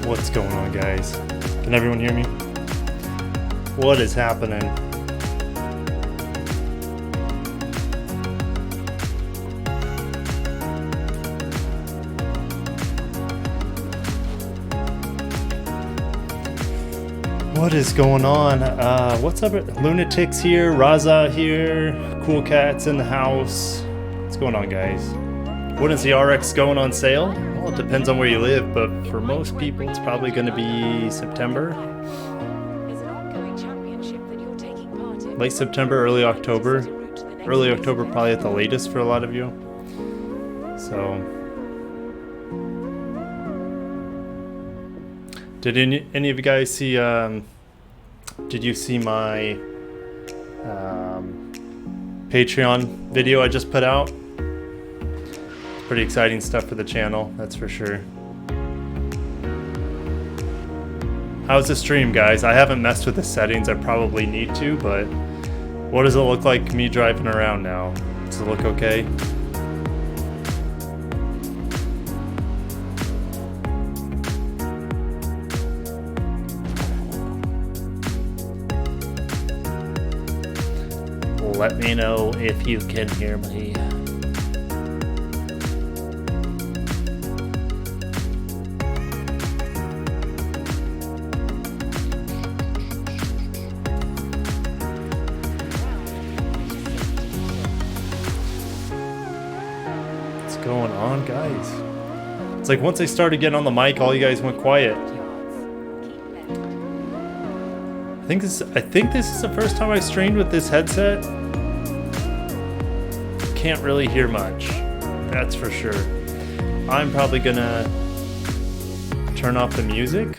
What's going on, guys? Can everyone hear me? What is happening? What is going on? What's up? Lunatics here, Raza here, Cool Cats in the house. What's going on, guys? When is the RX going on sale? Well, it depends on where you live, but for most people, it's probably going to be September. Late September, early October. Early October probably at the latest for a lot of you. So, did any of you guys see, did you see my Patreon video I just put out? Pretty exciting stuff for the channel, that's for sure. How's the stream, guys? I haven't messed with the settings. I probably need to, but what does it look like me driving around now? Does it look okay? Let me know if you can hear me. Going on, guys? It's like once I started getting on the mic, all you guys went quiet. I think this is the first time I streamed with this headset. Can't really hear much, that's for sure. I'm probably gonna turn off the music.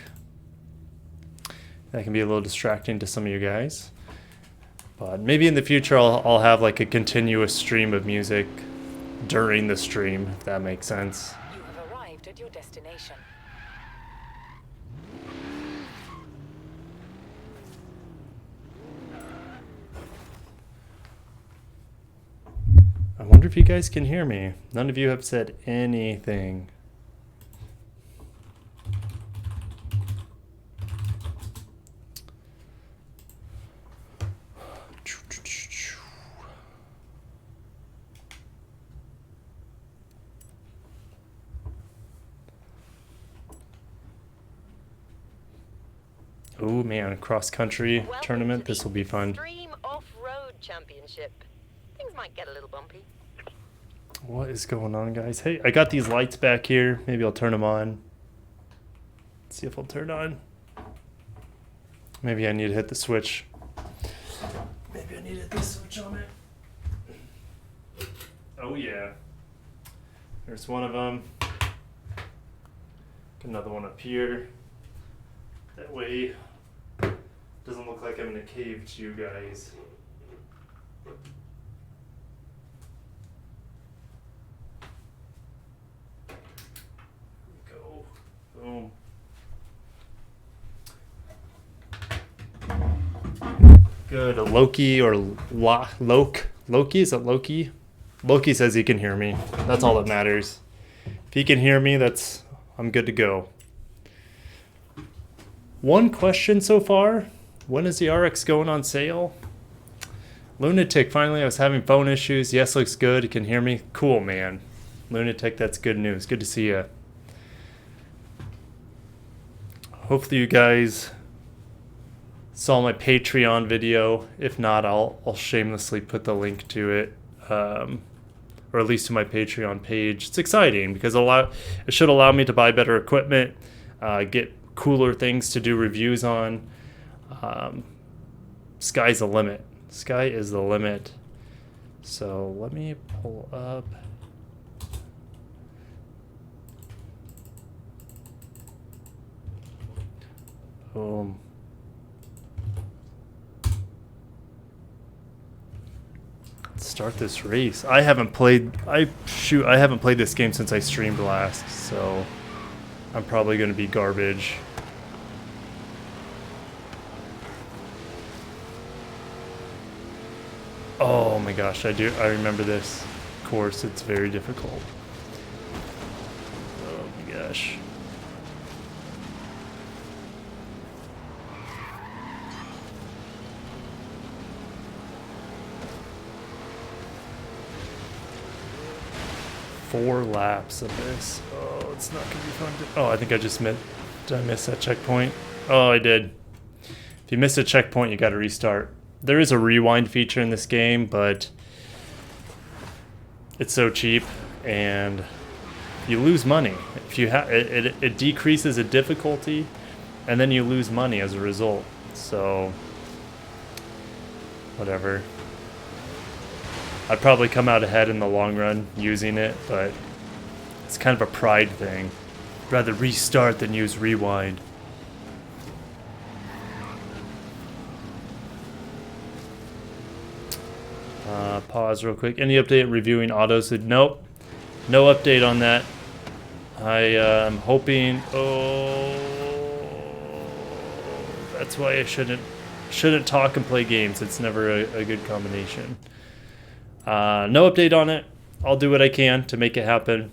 That can be a little distracting to some of you guys, but maybe in the future I'll have like a continuous stream of music during the stream, if that makes sense. You have arrived at your destination. I wonder if you guys can hear me. None of you have said anything. Oh man, cross-country tournament. This will be fun. Extreme off-road championship. Things might get a little bumpy. What is going on, guys? Hey, I got these lights back here. Maybe I'll turn them on. Let's see if I'll turn on. Maybe I need to hit the switch. Maybe I need to hit the switch on it. Oh yeah. There's one of them. Another one up here. That way, doesn't look like I'm in a cave to you guys. Go. Boom. Good. A Loki or Loki? Is it Loki? Loki says he can hear me. That's all that matters. If he can hear me, I'm good to go. One question so far. When is the RX going on sale? Lunatic, finally I was having phone issues. Yes, looks good. You can hear me. Cool, man. Lunatic, that's good news. Good to see you. Hopefully you guys saw my Patreon video. If not, I'll shamelessly put the link to it. Or at least to my Patreon page. It's exciting because it should allow me to buy better equipment, get cooler things to do reviews on. Sky's the limit. Sky is the limit. So let me pull up. Boom. Let's start this race. I haven't played this game since I streamed last, so I'm probably going to be garbage. Oh my gosh, I remember this course. It's very difficult. Oh my gosh. 4 laps of this. Oh, it's not gonna be fun to... Oh, I think I just missed... Did I miss that checkpoint? Oh, I did. If you miss a checkpoint, you gotta restart. There is a rewind feature in this game, but it's so cheap, and you lose money. If you have it decreases the difficulty, and then you lose money as a result. So, whatever. I'd probably come out ahead in the long run using it, but it's kind of a pride thing. I'd rather restart than use rewind. Pause real quick. Any update reviewing autos? Nope. No update on that. I am hoping... Oh... That's why I shouldn't talk and play games. It's never a good combination. No update on it. I'll do what I can to make it happen.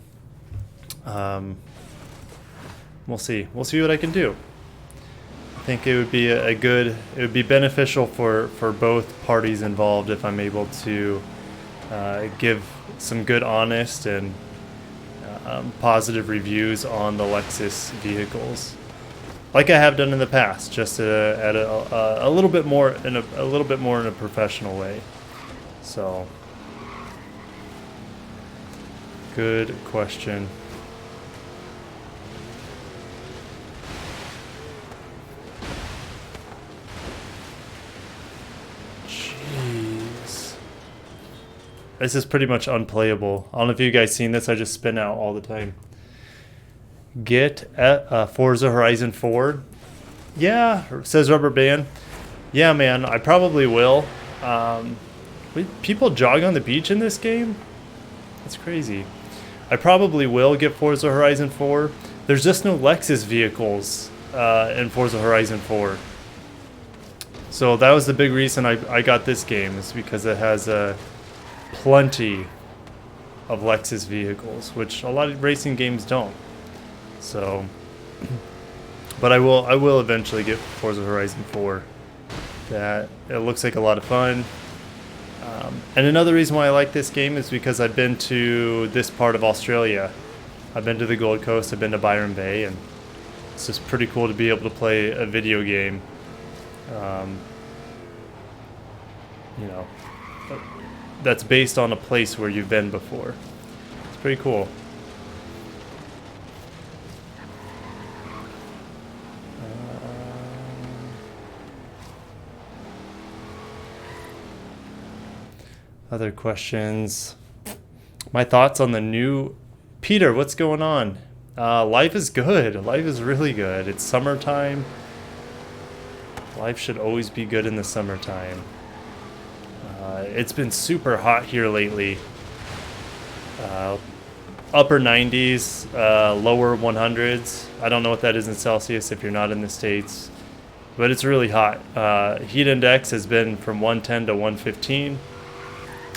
We'll see. We'll see what I can do. I think it would be it would be beneficial for both parties involved if I'm able to give some good, honest, and positive reviews on the Lexus vehicles, like I have done in the past, just at a little bit more in a professional way. So, good question. This is pretty much unplayable. I don't know if you guys seen this. I just spin out all the time. Get Forza Horizon 4. Yeah, says Rubber Band. Yeah, man, I probably will. People jog on the beach in this game? That's crazy. I probably will get Forza Horizon 4. There's just no Lexus vehicles in Forza Horizon 4. So that was the big reason I got this game, is because it has plenty of Lexus vehicles, which a lot of racing games don't. So, but I will eventually get Forza Horizon 4. That it looks like a lot of fun. And another reason why I like this game is because I've been to this part of Australia. I've been to the Gold Coast, I've been to Byron Bay, and it's just pretty cool to be able to play a video game. You know, that's based on a place where you've been before. It's pretty cool. Other questions? My thoughts on the new... Peter, what's going on? Life is good. Life is really good. It's summertime. Life should always be good in the summertime. It's been super hot here lately. Upper 90s, lower 100s. I don't know what that is in Celsius if you're not in the States. But it's really hot. Heat index has been from 110 to 115.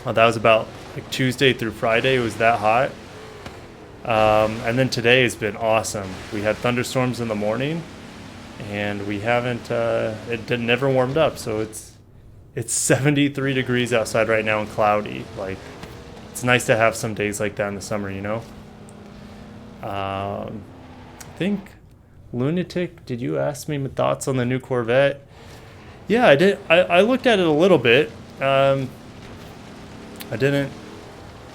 That was about like Tuesday through Friday. It was that hot. And then today has been awesome. We had thunderstorms in the morning, and we haven't, it never warmed up. So it's 73 degrees outside right now and cloudy. Like, it's nice to have some days like that in the summer, you know? I think, Lunatic, did you ask me my thoughts on the new Corvette? Yeah, I did. I looked at it a little bit. I didn't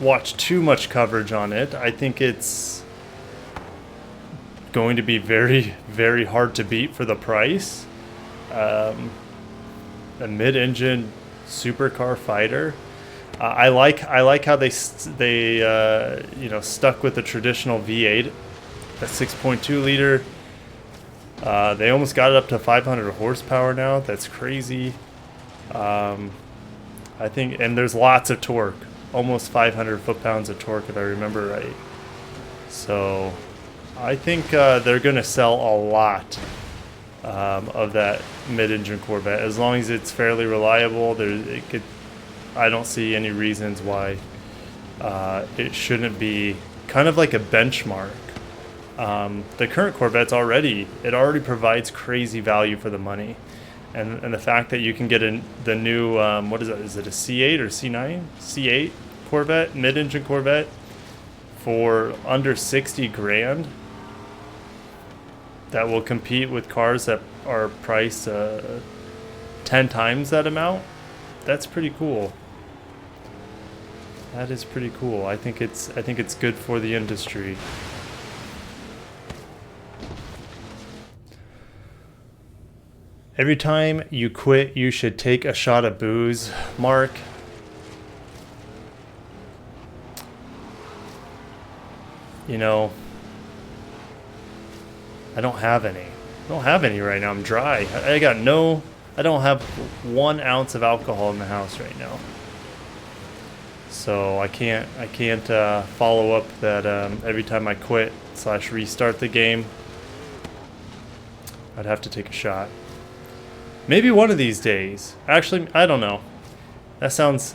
watch too much coverage on it. I think it's going to be very, very hard to beat for the price. A mid-engine supercar fighter. I like how they you know, stuck with the traditional V8, a 6.2 liter. They almost got it up to 500 horsepower now. That's crazy. I think, and there's lots of torque, almost 500 foot-pounds of torque if I remember right. So I think they're going to sell a lot of that mid-engine Corvette, as long as it's fairly reliable. I don't see any reasons why it shouldn't be kind of like a benchmark. The current Corvette's already provides crazy value for the money. And the fact that you can get the new, what is it? Is it a C8 or C9? C8 Corvette, mid-engine Corvette, for under 60 grand that will compete with cars that are priced 10 times that amount, that's pretty cool. That is pretty cool. I think it's good for the industry. Every time you quit, you should take a shot of booze, Mark. You know, I don't have any. I don't have any right now. I'm dry. I don't have 1 ounce of alcohol in the house right now. So I can't follow up that every time I quit / restart the game, I'd have to take a shot. Maybe one of these days. Actually, I don't know. That sounds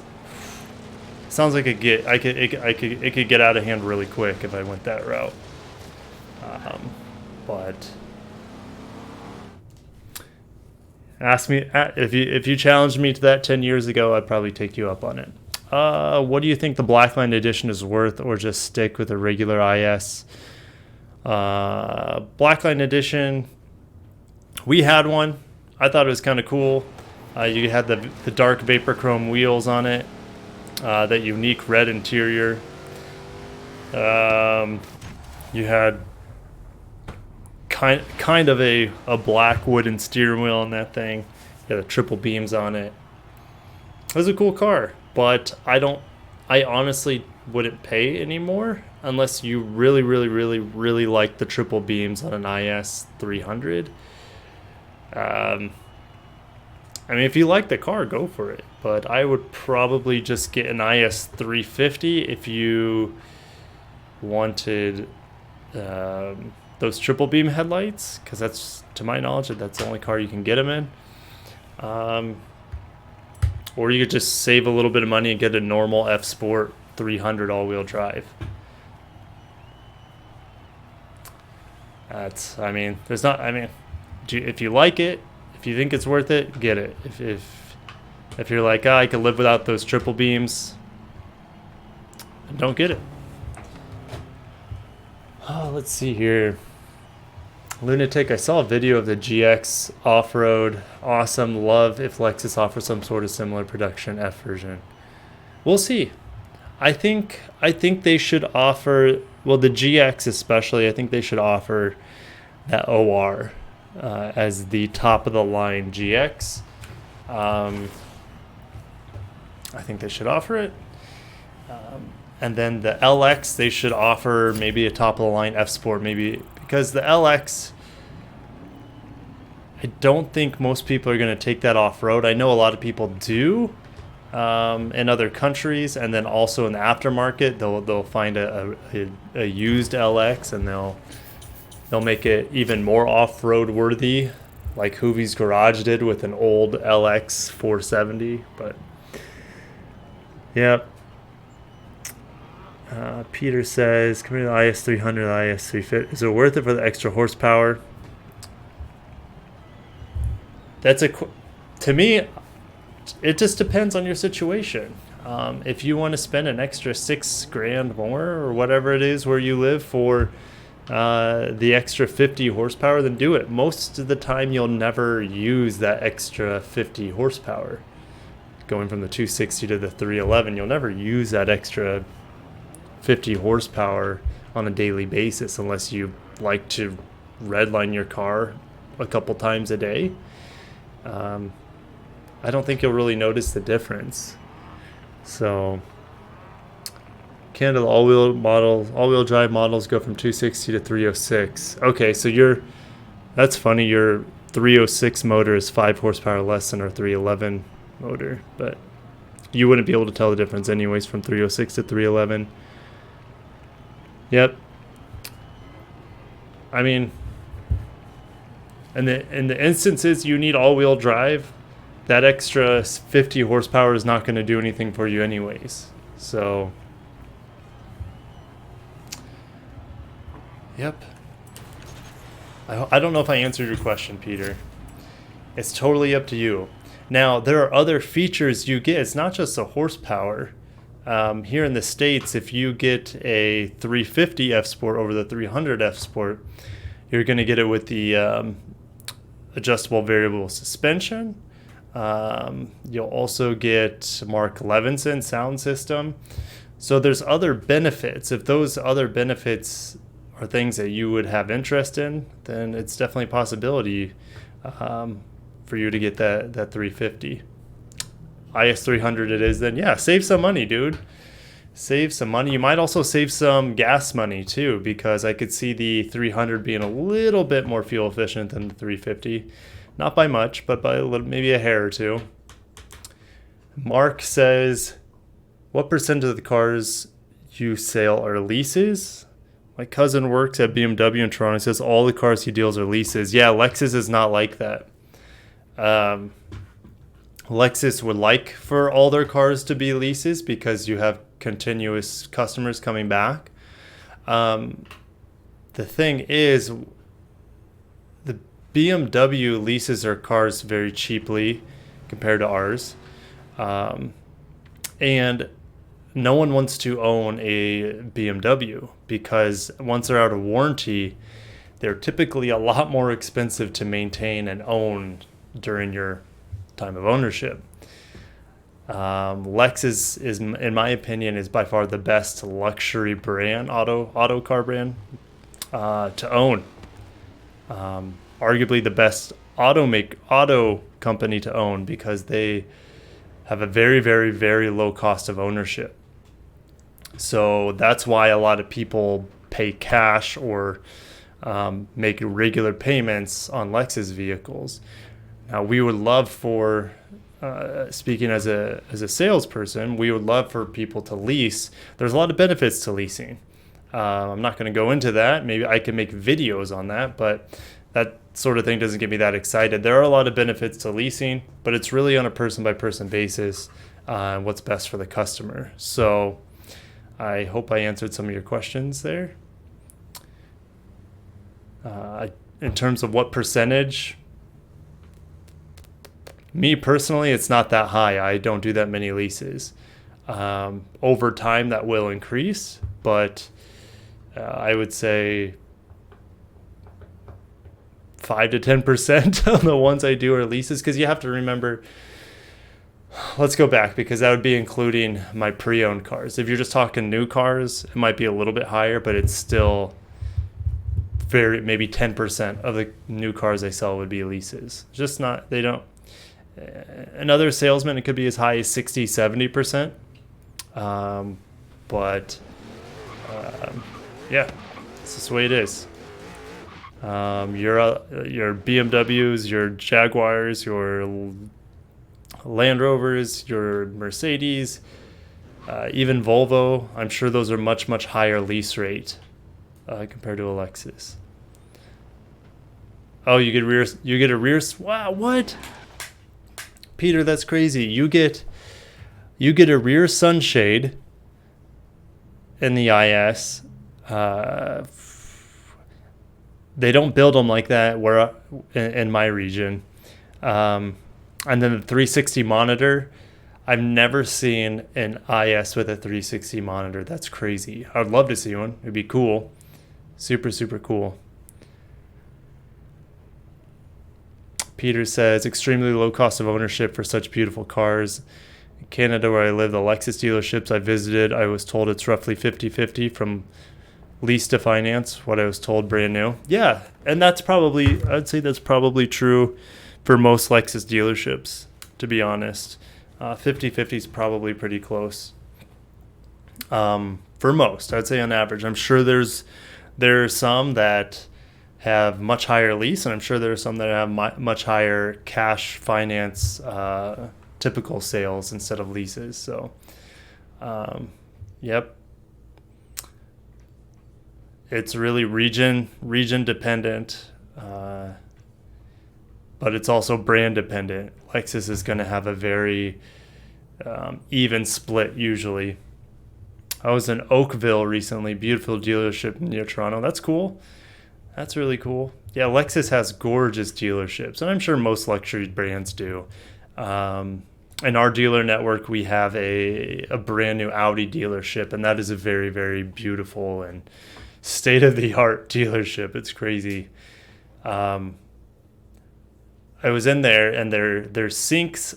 like it could get out of hand really quick if I went that route. But ask me if you challenged me to that 10 years ago, I'd probably take you up on it. What do you think the Blackline edition is worth, or just stick with a regular IS? Blackline edition, we had one. I thought it was kind of cool. You had the dark vapor chrome wheels on it, that unique red interior. You had kind of a black wooden steering wheel on that thing. You had the triple beams on it. It was a cool car, but I honestly wouldn't pay anymore unless you really, really, really, really like the triple beams on an IS 300. I mean, if you like the car, go for it. But I would probably just get an IS 350 if you wanted those triple beam headlights, because that's, to my knowledge, that's the only car you can get them in. Or you could just save a little bit of money and get a normal F Sport 300 all-wheel drive. If you like it, if you think it's worth it, get it. If you're like, I could live without those triple beams, don't get it. Oh, let's see here. Lunatic, I saw a video of the GX off-road. Awesome. Love if Lexus offers some sort of similar production F version. We'll see. I think they should offer, well, the GX especially, I think they should offer that OR as the top of the line GX. I think they should offer it. And then the LX, they should offer maybe a top of the line F Sport, maybe, because the LX, I don't think most people are going to take that off road. I know a lot of people do in other countries, and then also in the aftermarket, they'll find a used LX and they'll make it even more off road worthy, like Hoovie's Garage did with an old LX 470. But yeah. Peter says, compared to the IS 300, the IS 350, is it worth it for the extra horsepower? To me, it just depends on your situation. If you want to spend an extra $6,000 more or whatever it is where you live for the extra 50 horsepower, then do it. Most of the time, you'll never use that extra 50 horsepower. Going from the 260 to the 311, you'll never use that extra 50 horsepower on a daily basis unless you like to redline your car a couple times a day. I don't think you'll really notice the difference. So Canada all-wheel drive models go from 260 to 306. Okay, so that's funny, your 306 motor is 5 horsepower less than our 311 motor, but you wouldn't be able to tell the difference anyways from 306 to 311. Yep. I mean, in the instances you need all-wheel drive, that extra 50 horsepower is not going to do anything for you anyways. So, yep. I don't know if I answered your question, Peter. It's totally up to you. Now, there are other features you get. It's not just the horsepower. Here in the States, if you get a 350 F Sport over the 300 F Sport, you're going to get it with the adjustable variable suspension. You'll also get Mark Levinson sound system. So there's other benefits. If those other benefits are things that you would have interest in, then it's definitely a possibility for you to get that 350. IS 300 it is, then yeah, save some money, dude. Save some money. You might also save some gas money too, because I could see the 300 being a little bit more fuel efficient than the 350. Not by much, but by a little, maybe a hair or two. Mark says, what percent of the cars you sell are leases? My cousin works at BMW in Toronto. He says all the cars he deals are leases. Yeah, Lexus is not like that. Lexus would like for all their cars to be leases because you have continuous customers coming back. The thing is, the BMW leases their cars very cheaply compared to ours. And no one wants to own a BMW because once they're out of warranty, they're typically a lot more expensive to maintain and own during your time of ownership. Lexus is, in my opinion, is by far the best luxury brand, auto car brand to own. Arguably the best auto company to own because they have a very, very, very low cost of ownership. So that's why a lot of people pay cash or make regular payments on Lexus vehicles. Now, we would love for, speaking as a salesperson, we would love for people to lease. There's a lot of benefits to leasing. I'm not going to go into that. Maybe I can make videos on that, but that sort of thing doesn't get me that excited. There are a lot of benefits to leasing, but it's really on a person-by-person basis what's best for the customer. So I hope I answered some of your questions there. In terms of what percentage, me personally, it's not that high. I don't do that many leases. Over time, that will increase, but I would say 5 to 10% of the ones I do are leases, because you have to remember, let's go back, because that would be including my pre-owned cars. If you're just talking new cars, it might be a little bit higher, but it's still maybe 10% of the new cars I sell would be leases. Just not, they don't. Another salesman, it could be as high as 60, 70%. Yeah, it's just the way it is. Your BMWs, your Jaguars, your Land Rovers, your Mercedes, even Volvo, I'm sure those are much, much higher lease rate compared to a Lexus. Oh, you get a rear. Wow, what? Peter, that's crazy. You get a rear sunshade in the IS. They don't build them like that where in my region. And then the 360 monitor. I've never seen an IS with a 360 monitor. That's crazy. I would love to see one. It'd be cool. Super, super cool. Peter says, extremely low cost of ownership for such beautiful cars. In Canada, where I live, the Lexus dealerships I visited, I was told it's roughly 50-50 from lease to finance, what I was told brand new. Yeah, and I'd say that's probably true for most Lexus dealerships, to be honest. 50-50 is probably pretty close. For most, I'd say on average. I'm sure there are some that have much higher lease, and I'm sure there are some that have much higher cash finance typical sales instead of leases. So, yep. It's really region dependent, but it's also brand dependent. Lexus is going to have a very even split usually. I was in Oakville recently, beautiful dealership near Toronto. That's cool. That's really cool. Yeah, Lexus has gorgeous dealerships, and I'm sure most luxury brands do. in our dealer network, we have a brand new Audi dealership, and that is a very, very beautiful and state-of-the-art dealership. It's crazy. I was in there, and their sinks,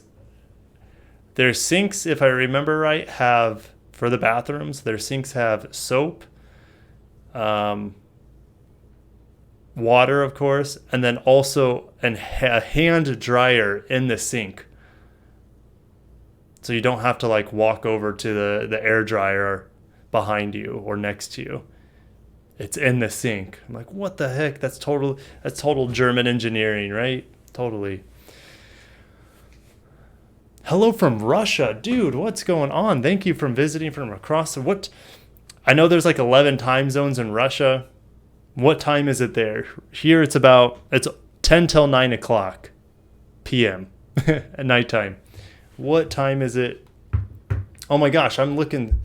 if I remember right, have, for the bathrooms, their sinks have soap, water, of course, and then also a hand dryer in the sink. So you don't have to like walk over to the air dryer behind you or next to you. It's in the sink. I'm like, what the heck? That's total German engineering, right? Totally. Hello from Russia. Dude, what's going on? Thank you for visiting from across what I know there's like 11 time zones in Russia. What time is it there? Here it's 10 till 9 o'clock p.m. at nighttime. What time is it? Oh my gosh, I'm looking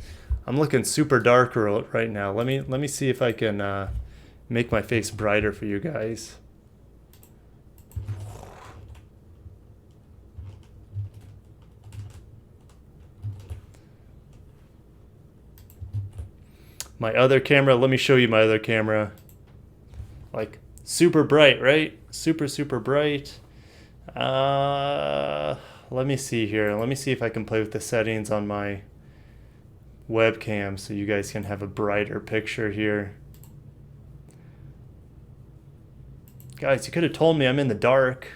super dark right now. Let me see if I can make my face brighter for you guys. My other camera, let me show you my other camera. Like super bright, right? Super bright. Let me see here. Let me see if I can play with the settings on my webcam so you guys can have a brighter picture here. Guys, you could have told me I'm in the dark.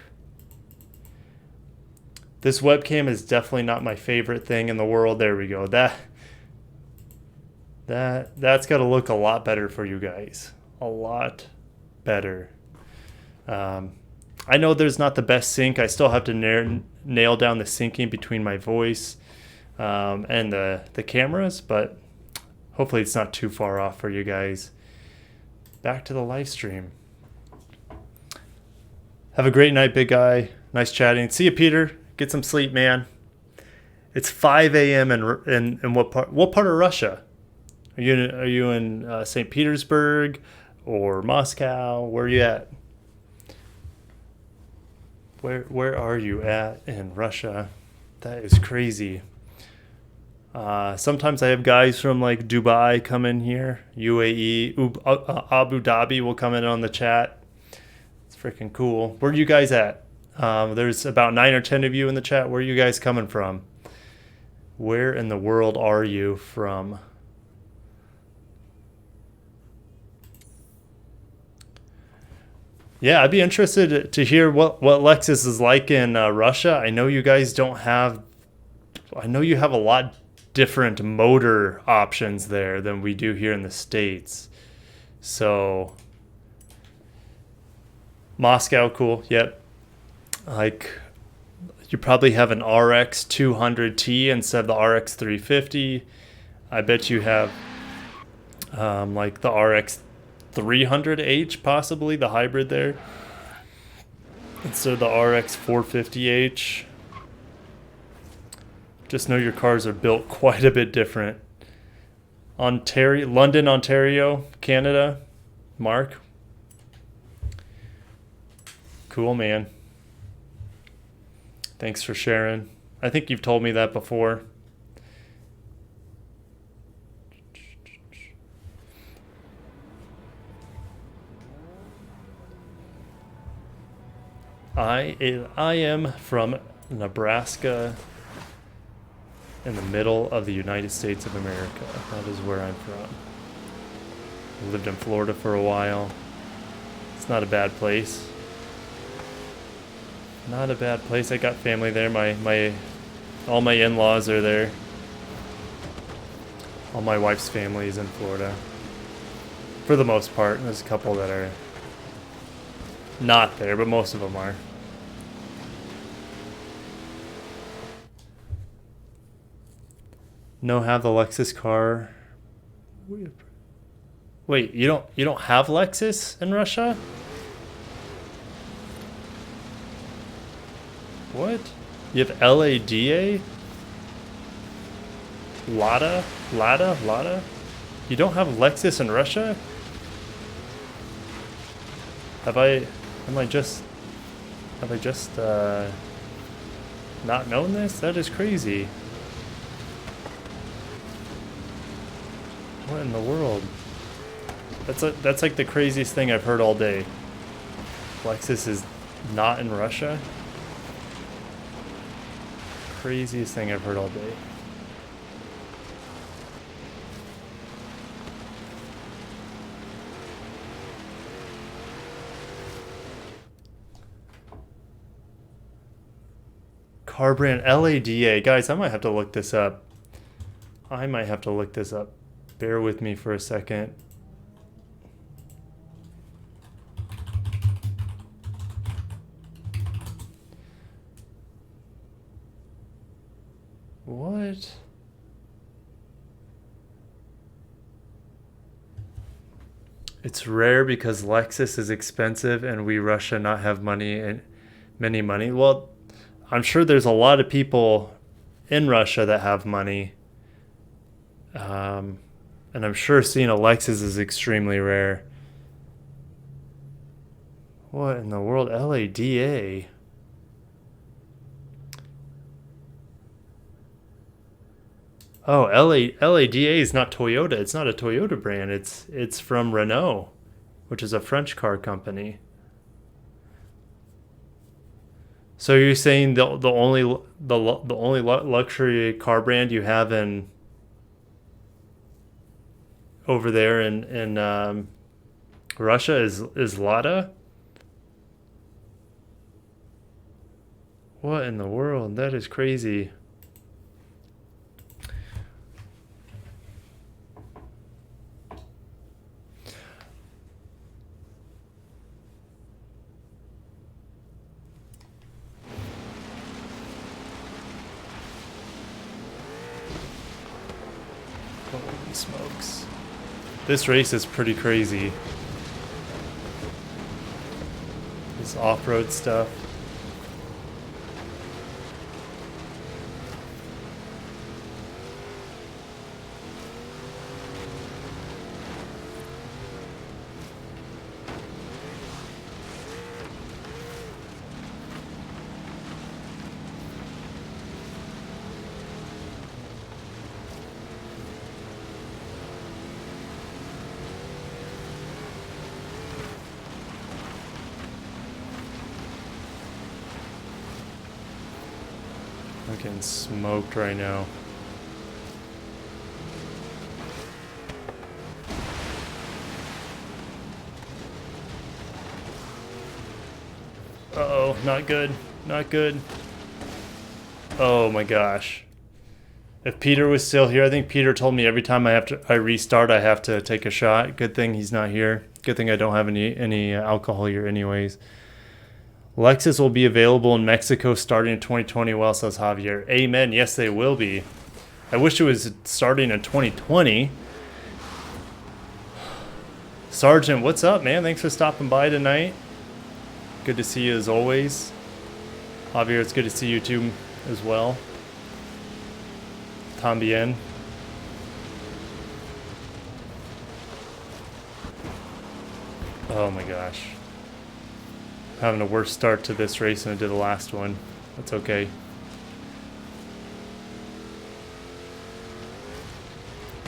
This webcam is definitely not my favorite thing in the world. There we go. That's got to look a lot better for you guys. A lot better. I know there's not the best sync. I still have to nail down the syncing between my voice and the cameras, but hopefully it's not too far off for you guys. Back to the live stream. Have a great night, big guy. Nice chatting. See you, Peter. Get some sleep, man. It's 5 a.m. in what part of Russia? Are you in St. Petersburg or Moscow? Where are you at? Where are you at in Russia? That is crazy. Sometimes I have guys from like Dubai come in here, UAE, Abu Dhabi will come in on the chat. It's freaking cool. Where are you guys at? There's about 9 or 10 of you in the chat. Where are you guys coming from? Where in the world are you from? Yeah, I'd be interested to hear what Lexus is like in Russia. I know you guys don't have... I know you have a lot different motor options there than we do here in the States. So... Moscow, cool, yep. Like, you probably have an RX 200T instead of the RX 350. I bet you have like the RX 300H, possibly the hybrid there, instead of the RX 450H. Just know your cars are built quite a bit different. London, Ontario, Canada. Mark. Cool, man. Thanks for sharing. I think you've told me that before. I am from Nebraska, in the middle of the United States of America. That is where I'm from. I lived in Florida for a while. It's not a bad place. Not a bad place. I got family there. All my in-laws are there. All my wife's family is in Florida. For the most part. There's a couple that are not there, but most of them are. No, have the Lexus car. Wait, you don't have Lexus in Russia? What? You have LADA? Lada? You don't have Lexus in Russia? Have I just not known this? That is crazy. What in the world? That's like the craziest thing I've heard all day. Lexus is not in Russia? Craziest thing I've heard all day. Car brand LADA. Guys, I might have to look this up. Bear with me for a second. What? It's rare because Lexus is expensive and we Russia not have money and many money. Well, I'm sure there's a lot of people in Russia that have money. And I'm sure seeing a Lexus is extremely rare. What in the world? LADA? Oh, LADA is not Toyota. It's not a Toyota brand. It's from Renault, which is a French car company. So you're saying the only luxury car brand you have in over there in Russia is Lada? What in the world? That is crazy. Holy smokes. This race is pretty crazy. This off-road stuff. I'm getting smoked right now. Uh-oh, not good. Not good. Oh my gosh. If Peter was still here, I think Peter told me every time I restart, I have to take a shot. Good thing he's not here. Good thing I don't have any alcohol here anyways. Lexus will be available in Mexico starting in 2020. Well, says Javier. Amen. Yes, they will be. I wish it was starting in 2020. Sergeant, what's up, man? Thanks for stopping by tonight. Good to see you as always. Javier, it's good to see you too as well. Tambien. Oh my gosh. Having a worse start to this race than I did the last one. That's okay.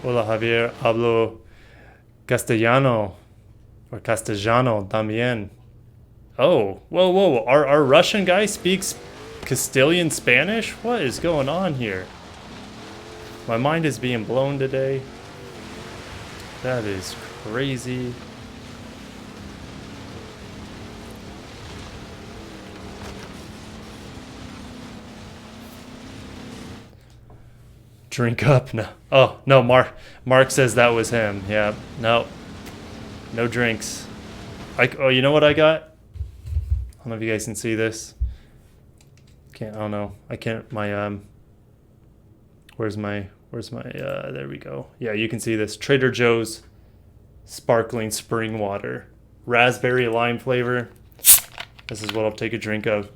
Hola Javier, hablo castellano or castellano también. Oh, whoa. Our Russian guy speaks Castilian Spanish? What is going on here? My mind is being blown today. That is crazy. Drink up. No. Oh, no, Mark says that was him. Yeah. No. No drinks. Oh, you know what I got? I don't know if you guys can see this. I don't know. I can't, where's my, there we go. Yeah, you can see this. Trader Joe's sparkling spring water. Raspberry lime flavor. This is what I'll take a drink of.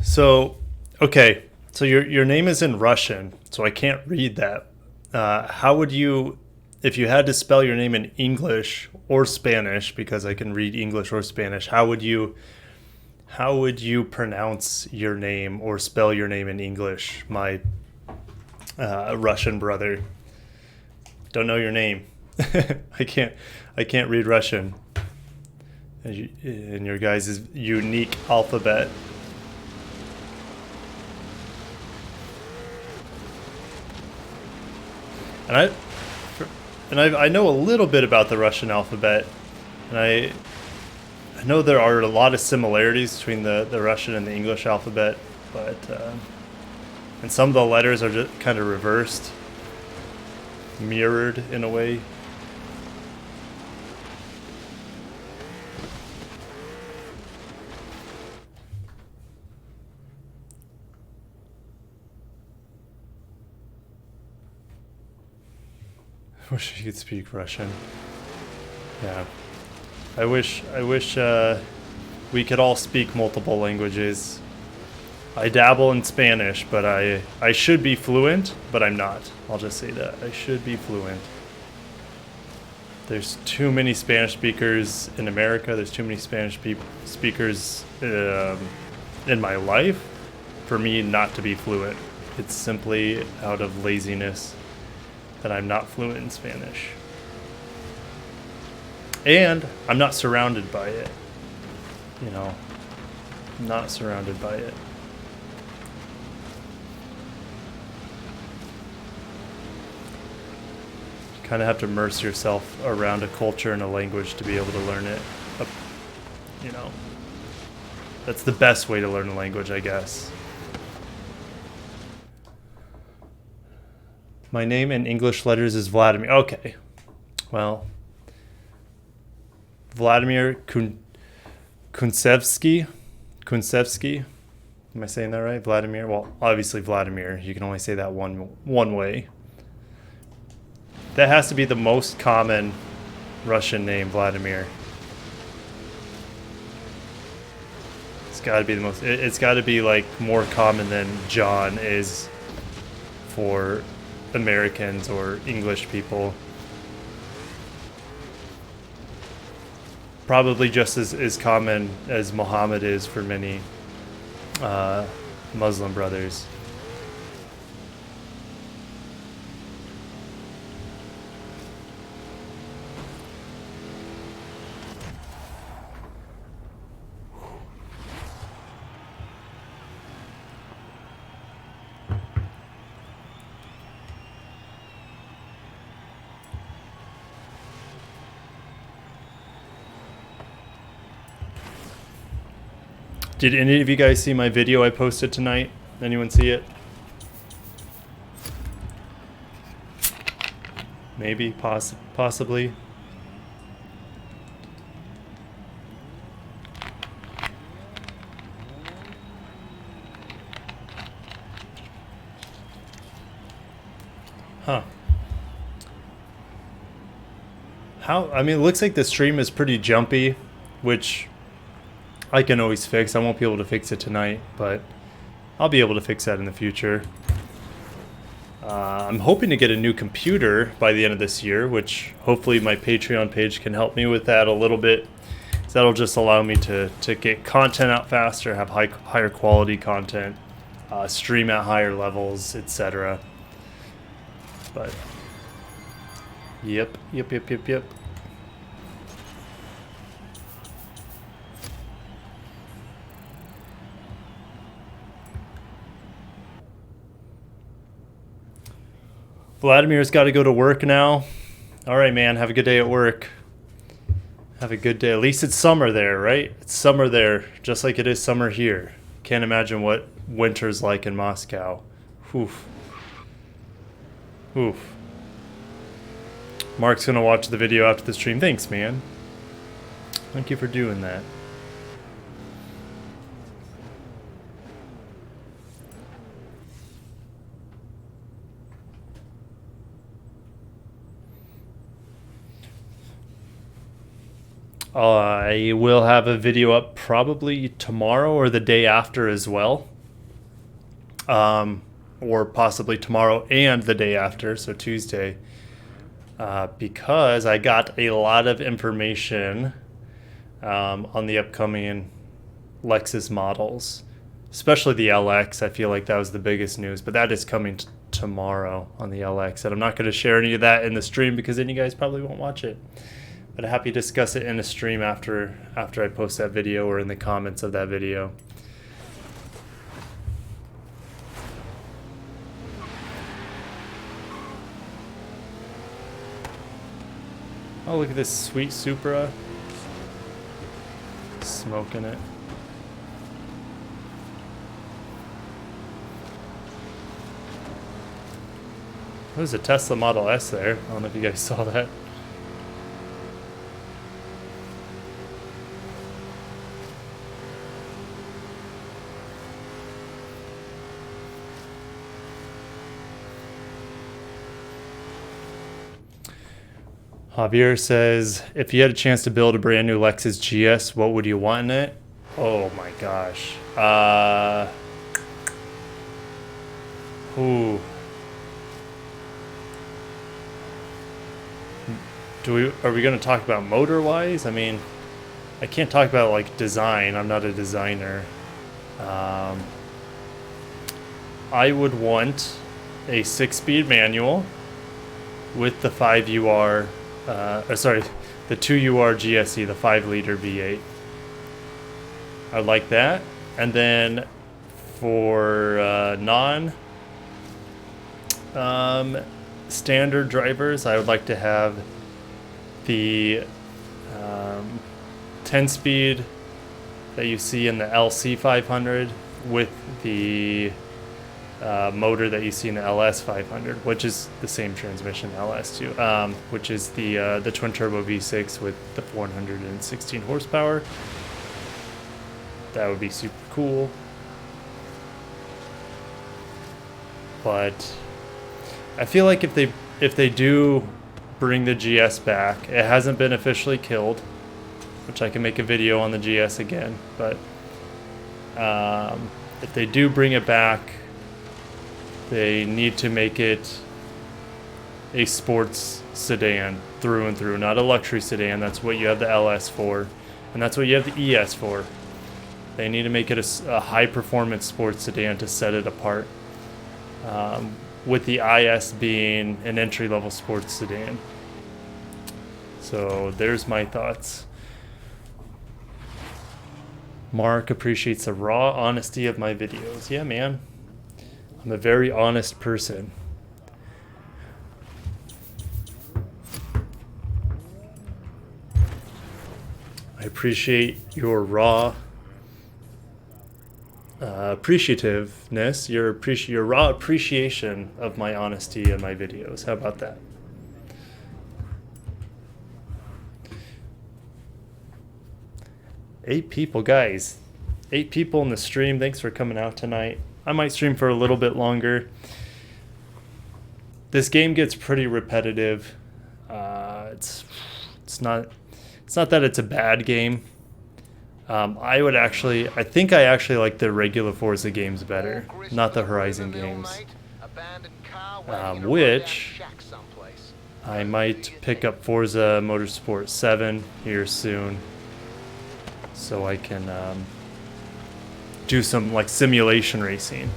So, okay. So your name is in Russian, so I can't read that. How would you if you had to spell your name in English or Spanish, because I can read English or Spanish, how would you pronounce your name or spell your name in English, my Russian brother? Don't know your name. I can't read Russian. And your guys' unique alphabet. And I know a little bit about the Russian alphabet, and I know there are a lot of similarities between the Russian and the English alphabet, but and some of the letters are just kind of reversed, mirrored in a way. I wish you could speak Russian. Yeah. I wish we could all speak multiple languages. I dabble in Spanish, but I should be fluent, but I'm not. I'll just say that. I should be fluent. There's too many Spanish speakers in America. There's too many Spanish speakers in my life for me not to be fluent. It's simply out of laziness that I'm not fluent in Spanish. And I'm not surrounded by it. You know, not surrounded by it. You kind of have to immerse yourself around a culture and a language to be able to learn it. You know, that's the best way to learn a language, I guess. My name in English letters is Vladimir. Okay. Well, Vladimir Kunsevsky. Am I saying that right? Vladimir? Well, obviously Vladimir. You can only say that one way. That has to be the most common Russian name, Vladimir. It's got to be the most. It's got to be like more common than John is for Americans or English people. Probably just as common as Muhammad is for many Muslim brothers. Did any of you guys see my video I posted tonight? Anyone see it? Maybe, possibly. Huh. I mean, it looks like the stream is pretty jumpy, which I can always fix. I won't be able to fix it tonight, but I'll be able to fix that in the future. I'm hoping to get a new computer by the end of this year, which hopefully my Patreon page can help me with that a little bit. So that'll just allow me to get content out faster, have higher quality content, stream at higher levels, etc. But yep. Vladimir's got to go to work now. All right, man. Have a good day at work. Have a good day. At least it's summer there, right? It's summer there, just like it is summer here. Can't imagine what winter's like in Moscow. Oof. Mark's going to watch the video after the stream. Thanks, man. Thank you for doing that. I will have a video up probably tomorrow or the day after as well. Or possibly tomorrow and the day after, so Tuesday. because I got a lot of information on the upcoming Lexus models, especially the LX. I feel like that was the biggest news, but that is coming tomorrow on the LX, and I'm not going to share any of that in the stream because then you guys probably won't watch it. But I'm happy to discuss it in a stream after I post that video or in the comments of that video. Oh, look at this sweet Supra. Smoking it. There's a Tesla Model S there. I don't know if you guys saw that. Javier says, if you had a chance to build a brand new Lexus GS, what would you want in it? Oh my gosh. Ooh. Are we going to talk about motor-wise? I mean, I can't talk about like design. I'm not a designer. I would want a 6-speed manual with the 5UR, the 2UR GSE, the 5-liter V8. I like that. And then for standard drivers, I would like to have the 10-speed that you see in the LC 500 with the motor that you see in the LS 500, which is the same transmission LS too, which is the twin turbo V6 with the 416 horsepower. That would be super cool. But I feel like if they do bring the GS back, it hasn't been officially killed, which I can make a video on the GS again, but if they do bring it back, they need to make it a sports sedan through and through, not a luxury sedan. That's what you have the LS for, and that's what you have the ES for. They need to make it a high-performance sports sedan to set it apart, with the IS being an entry-level sports sedan. So there's my thoughts. Mark appreciates the raw honesty of my videos. Yeah, man. I'm a very honest person. I appreciate your raw appreciativeness, your raw appreciation of my honesty in my videos. How about that? Eight people, guys. 8 people in the stream. Thanks for coming out tonight. I might stream for a little bit longer. This game gets pretty repetitive. It's not that it's a bad game. I think I actually like the regular Forza games better, not the Horizon games. Which I might pick up Forza Motorsport 7 here soon, so I can do some like simulation racing.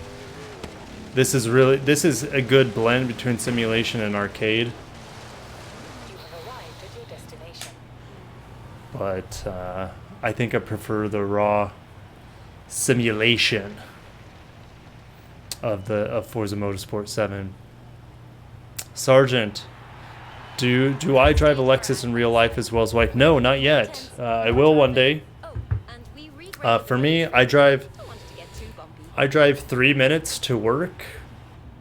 This is a good blend between simulation and arcade. You have arrived at your destination. But I think I prefer the raw simulation of Forza Motorsport 7. Sergeant, do I drive a Lexus in real life as well as wife? No, not yet. I will one day. For me, I drive 3 minutes to work,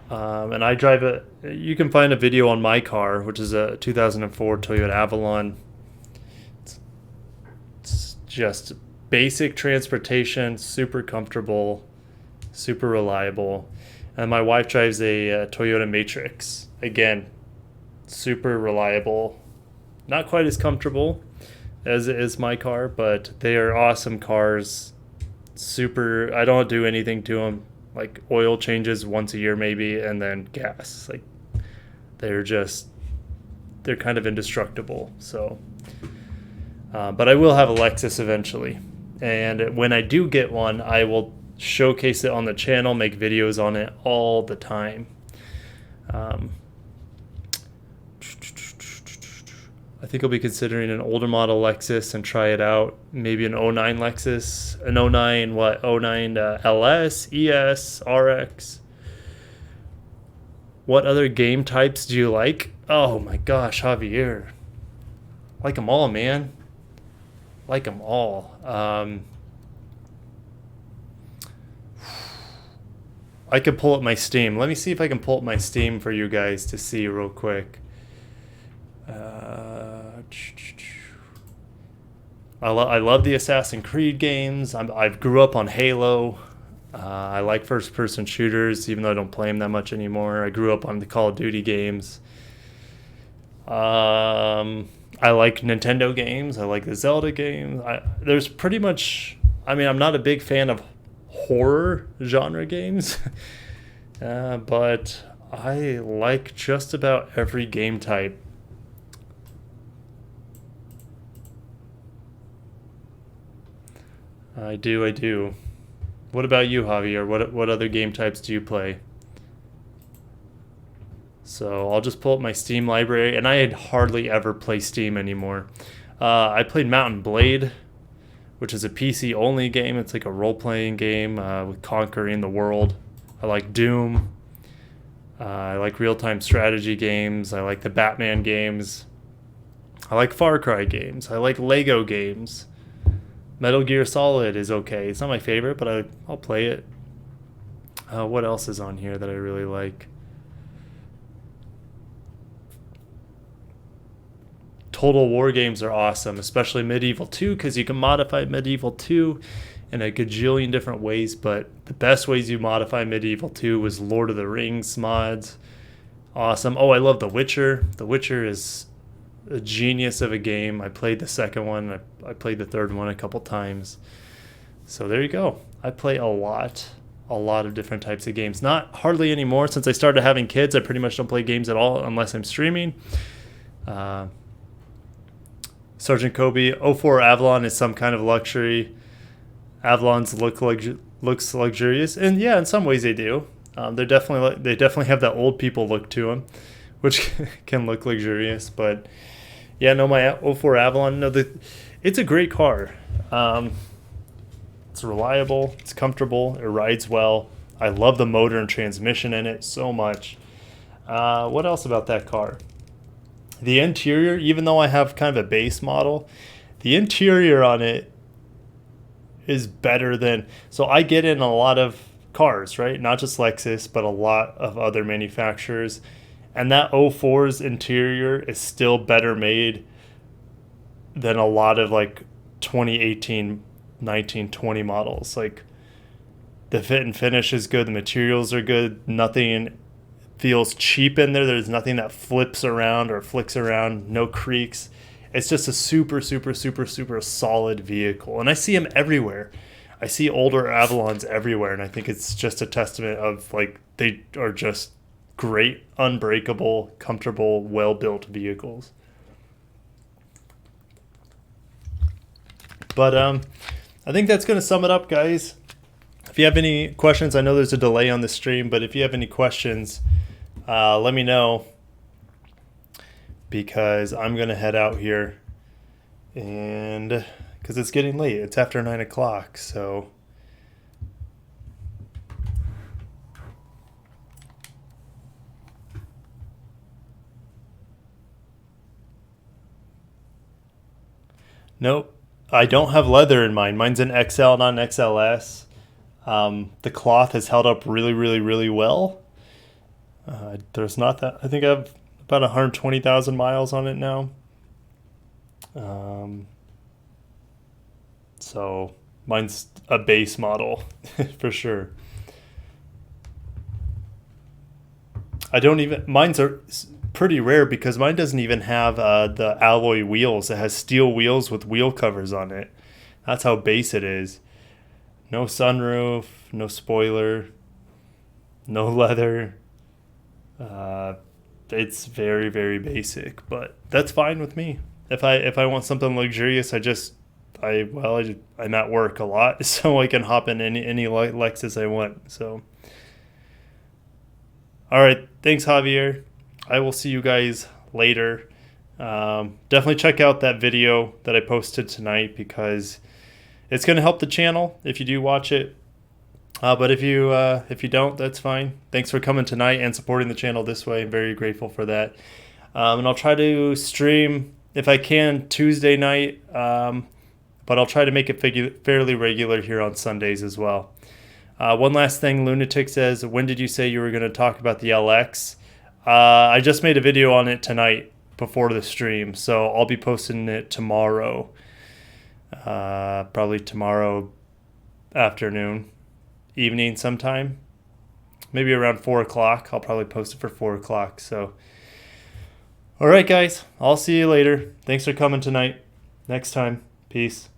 and I drive you can find a video on my car, which is a 2004 Toyota Avalon. It's just basic transportation, super comfortable, super reliable. And my wife drives a Toyota Matrix. Again, super reliable, not quite as comfortable as it is my car, but they are awesome cars. Super, I don't do anything to them, like oil changes once a year maybe, and then gas. Like, they're just they're kind of indestructible. So, but I will have a Lexus eventually, and when I do get one, I will showcase it on the channel, make videos on it all the time. I think I'll be considering an older model Lexus and try it out. Maybe an '09 Lexus, an '09 LS, ES, RX. What other game types do you like? Oh my gosh, Javier. Like them all, man. Like them all. I could pull up my Steam. Let me see if I can pull up my Steam for you guys to see real quick. I love the Assassin's Creed games. I grew up on Halo. I like first-person shooters, even though I don't play them that much anymore. I grew up on the Call of Duty games. I like Nintendo games. I like the Zelda games. There's pretty much... I mean, I'm not a big fan of horror genre games, but I like just about every game type. I do. What about you, Javier? What other game types do you play? So I'll just pull up my Steam library, and I hardly ever play Steam anymore. I played Mountain Blade, which is a PC-only game. It's like a role-playing game with conquering the world. I like Doom. I like real-time strategy games. I like the Batman games. I like Far Cry games. I like Lego games. Metal Gear Solid is okay. It's not my favorite, but I'll play it. What else is on here that I really like? Total War games are awesome, especially Medieval 2, because you can modify Medieval 2 in a gajillion different ways, but the best ways you modify Medieval 2 was Lord of the Rings mods. Awesome. Oh, I love The Witcher. The Witcher is a genius of a game. I played the second one. I played the third one a couple times. So there you go. I play a lot of different types of games. Not hardly anymore. Since I started having kids, I pretty much don't play games at all unless I'm streaming. Sergeant Kobe, 04 Avalon is some kind of luxury. Avalons looks luxurious, and yeah, in some ways they do. They definitely have that old people look to them, which can look luxurious. But yeah, no, my 04 Avalon, no, it's a great car. It's reliable, it's comfortable, it rides well. I love the motor and transmission in it so much. What else about that car? The interior, even though I have kind of a base model, the interior on it is better than... So I get in a lot of cars, right? Not just Lexus, but a lot of other manufacturers. And that 04's interior is still better made than a lot of like 2018, 19, 20 models. Like the fit and finish is good. The materials are good. Nothing feels cheap in there. There's nothing that flips around or flicks around. No creaks. It's just a super solid vehicle. And I see them everywhere. I see older Avalons everywhere. And I think it's just a testament of like, they are just great, unbreakable, comfortable, well-built vehicles. But I think that's going to sum it up, guys. If you have any questions, I know there's a delay on the stream, but if you have any questions, let me know, because I'm going to head out here, and because it's getting late. It's after 9 o'clock, so... Nope. I don't have leather in mine. Mine's an XL, not an XLS. The cloth has held up really well. There's not that... I think I have about 120,000 miles on it now. So mine's a base model for sure. Mine's are pretty rare because mine doesn't even have the alloy wheels. It has steel wheels with wheel covers on it. That's how base it is. No sunroof, no spoiler, no leather. it's very, very basic, but that's fine with me. If I want something luxurious, I'm at work a lot, so I can hop in any Lexus I want. So, all right, thanks, Javier. I will see you guys later. Definitely check out that video that I posted tonight because it's going to help the channel if you do watch it. But if you don't, that's fine. Thanks for coming tonight and supporting the channel this way. I'm very grateful for that. And I'll try to stream if I can Tuesday night, but I'll try to make it fairly regular here on Sundays as well. One last thing, Lunatic says, when did you say you were going to talk about the LX? I just made a video on it tonight before the stream, so I'll be posting it tomorrow. Probably tomorrow afternoon, evening sometime. Maybe around 4 o'clock. I'll probably post it for 4 o'clock. So, all right, guys. I'll see you later. Thanks for coming tonight. Next time. Peace.